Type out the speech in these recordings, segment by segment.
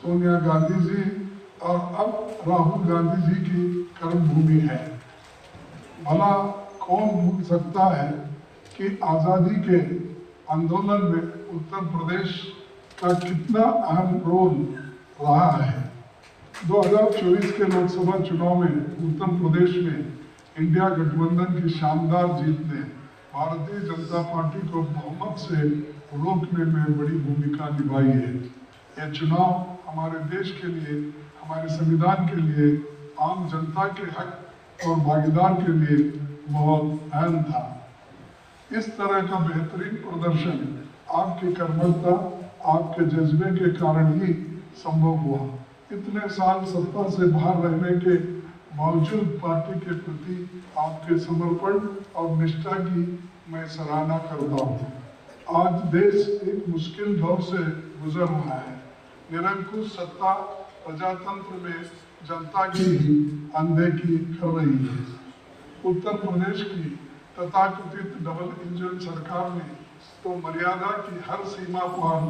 सोनिया गांधी जी और अब राहुल गांधी जी की कर्मभूमि है। भला कौन भूल सकता है कि आज़ादी के आंदोलन में उत्तर प्रदेश का कितना अहम रोल रहा है। 2024 के लोकसभा चुनाव में उत्तर प्रदेश में इंडिया गठबंधन की शानदार जीत ने भारतीय जनता पार्टी को बहुमत से रोकने में बड़ी भूमिका निभाई है। यह चुनाव हमारे देश के लिए, हमारे संविधान के लिए, आम जनता के हक और भागीदार के लिए बहुत अहम था। इस तरह का बेहतरीन प्रदर्शन आपकी कर्मठता, आपके जज्बे के कारण ही संभव हुआ। इतने साल सत्ता से बाहर रहने के बावजूद पार्टी के प्रति आपके समर्पण और निष्ठा की मैं सराहना करता हूँ। आज देश एक मुश्किल दौर से गुजर रहा है। निरंकुश सत्ता प्रजातंत्र में जनता की अनदेखी कर रही है। उत्तर प्रदेश की तथाकथित डबल इंजन सरकार ने तो मर्यादा की हर सीमा पार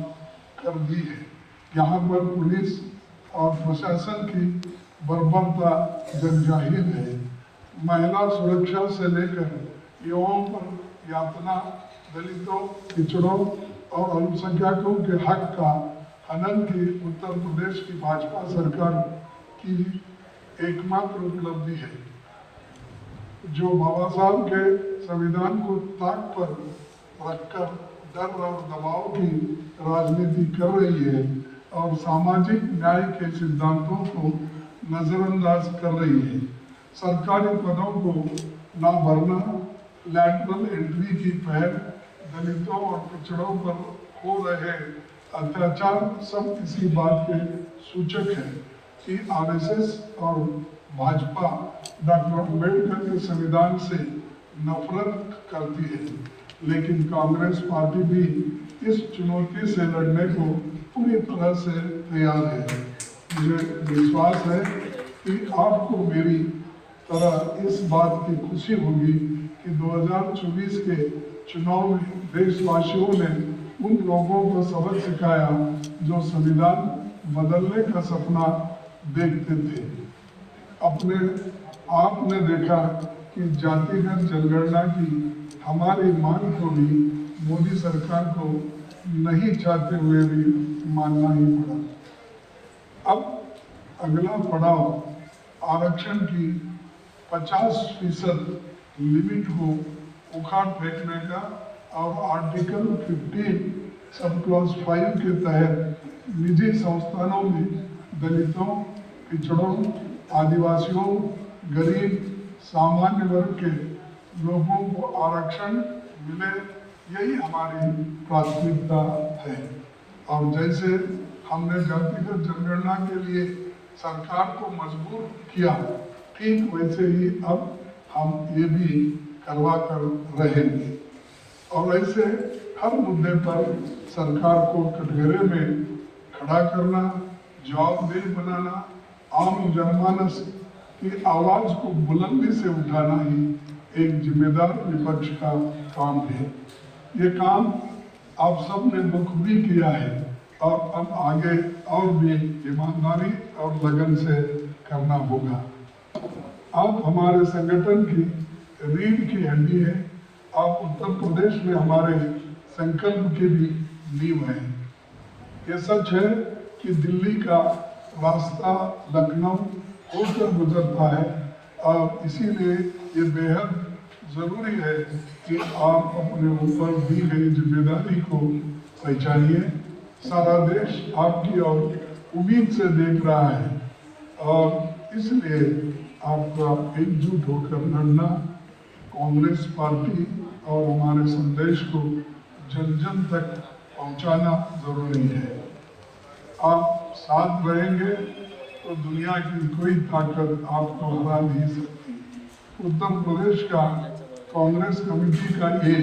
कर दी है। यहाँ पर पुलिस और प्रशासन की बर्बरता जगजाहिर है। महिला सुरक्षा से लेकर युवाओं पर यातना, दलितों, पिछड़ों और अल्पसंख्यकों के हक का हनन की उत्तर प्रदेश की भाजपा सरकार की एकमात्र उपलब्धि है, जो बाबा साहब के संविधान को ताक पर रखकर डर और दबाव की राजनीति कर रही है और सामाजिक न्याय के सिद्धांतों को नजरअंदाज कर रही है। सरकारी पदों को ना भरना, लैटरल एंट्री की पहल, दलितों और पिछड़ों पर हो रहे अत्याचार सब इसी बात के सूचक है कि आरएसएस और भाजपा डॉक्टर अम्बेडकर के संविधान से नफरत करती है। लेकिन कांग्रेस पार्टी भी इस चुनौती से लड़ने को पूरी तरह से तैयार है। मुझे विश्वास है कि आपको मेरी तरह इस बात की खुशी होगी कि 2024 के चुनाव में देशवासियों ने उन लोगों को सबक सिखाया जो संविधान बदलने का सपना देखते थे। अपने आपने देखा कि जातिगत जनगणना की हमारी मांग को भी मोदी सरकार को नहीं चाहते हुए भी मानना ही पड़ा। अब अगला पड़ाव आरक्षण की 50% लिमिट को उखाड़ फेंकने का और आर्टिकल 15 सब क्लॉज 5 के तहत निजी संस्थानों में दलितों, पिछड़ों, आदिवासियों, गरीब, सामान्य वर्ग के लोगों को आरक्षण मिले, यही हमारी प्राथमिकता है। और जैसे हमने जातिगत जनगणना के लिए सरकार को मजबूर किया, ठीक वैसे ही अब हम ये भी करवा कर रहेंगे। और ऐसे हर मुद्दे पर सरकार को कटघरे में खड़ा करना, जवाबदेह बनाना, आम जनमानस की आवाज को बुलंदी से उठाना ही एक जिम्मेदार विपक्ष का काम है। ये काम आप सब ने बखूबी किया है और अब आगे और भी ईमानदारी और लगन से करना होगा। आप हमारे संगठन की रीढ़ की हड्डी है। आप उत्तर प्रदेश में हमारे संकल्प की भी नींव है। ये सच है कि दिल्ली का रास्ता लखनऊ होकर गुजरता है और इसीलिए ये बेहद जरूरी है कि आप अपने ऊपर दी गई जिम्मेदारी को पहचानिए। सारा देश आपकी ओर उम्मीद से देख रहा है और इसलिए आपका एकजुट होकर लड़ना, कांग्रेस पार्टी और हमारे संदेश को जन जन तक पहुंचाना जरूरी है। आप साथ रहेंगे तो दुनिया की कोई ताकत आपको हरा नहीं सकती। उत्तर प्रदेश का कांग्रेस कमेटी का ये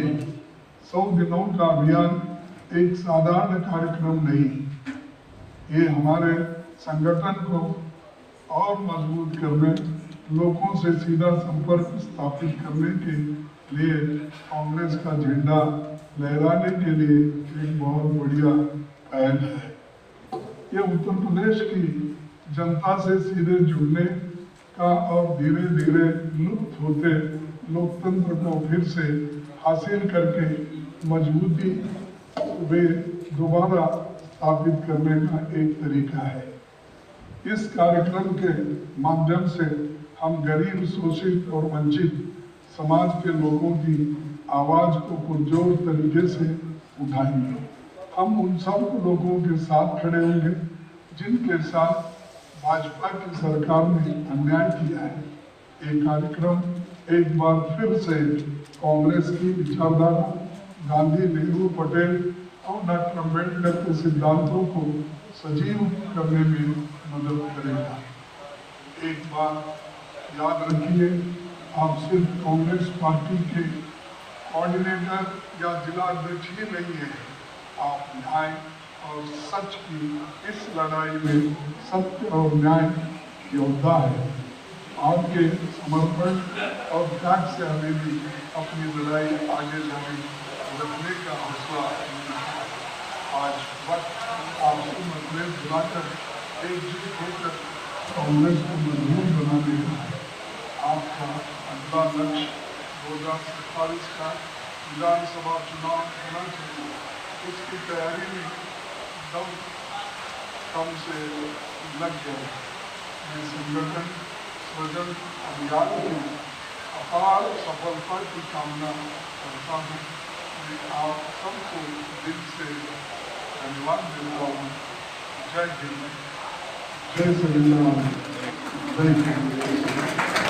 100 दिनों का अभियान एक साधारण कार्यक्रम नहीं, ये हमारे संगठन को और मजबूत करने, लोगों से सीधा संपर्क स्थापित करने के लिए कांग्रेस का झंडा लहराने के लिए एक बहुत बढ़िया पहल है। ये उत्तर प्रदेश की जनता से सीधे जुड़ने का और धीरे धीरे लुप्त होते लोकतंत्र को फिर से हासिल करके मजबूती वे दोबारा स्थापित करने का एक तरीका है। इस कार्यक्रम के माध्यम से हम गरीब, शोषित और वंचित समाज के लोगों की आवाज को पुरजोर तरीके से उठाएंगे। हम उन सब लोगों के साथ खड़े होंगे जिनके साथ भाजपा की सरकार ने अन्याय किया है। ये कार्यक्रम एक बार फिर से कांग्रेस की विचारधारा, गांधी, नेहरू, पटेल और डॉक्टर अम्बेडकर के सिद्धांतों को सजीव करने में मदद करेगा। एक बात याद रखिए, आप सिर्फ कांग्रेस पार्टी के कोऑर्डिनेटर या जिला अध्यक्ष ही नहीं है, आप न्याय और सच की इस लड़ाई में सत्य और न्याय योद्धा है। आपके समर्पण और त्याग से हमें भी अपनी लड़ाई आगे जाने रखने का हौसला मिला है। आज वक्त आपसी मतभेद बुलाकर एकजुट होकर कांग्रेस को मजबूत बनाने का है। आपका अगला लक्ष्य 2047 का विधानसभा चुनाव होना चाहिए। उसकी तैयारी में दम कम से लग गया। मैं संगठन सृजन अभियान में अपार सफलता की कामना करता हूँ। मैं आप सबको दिल से धन्यवाद देता हूँ। जय हिंद, जय संविधान, जय हिंद।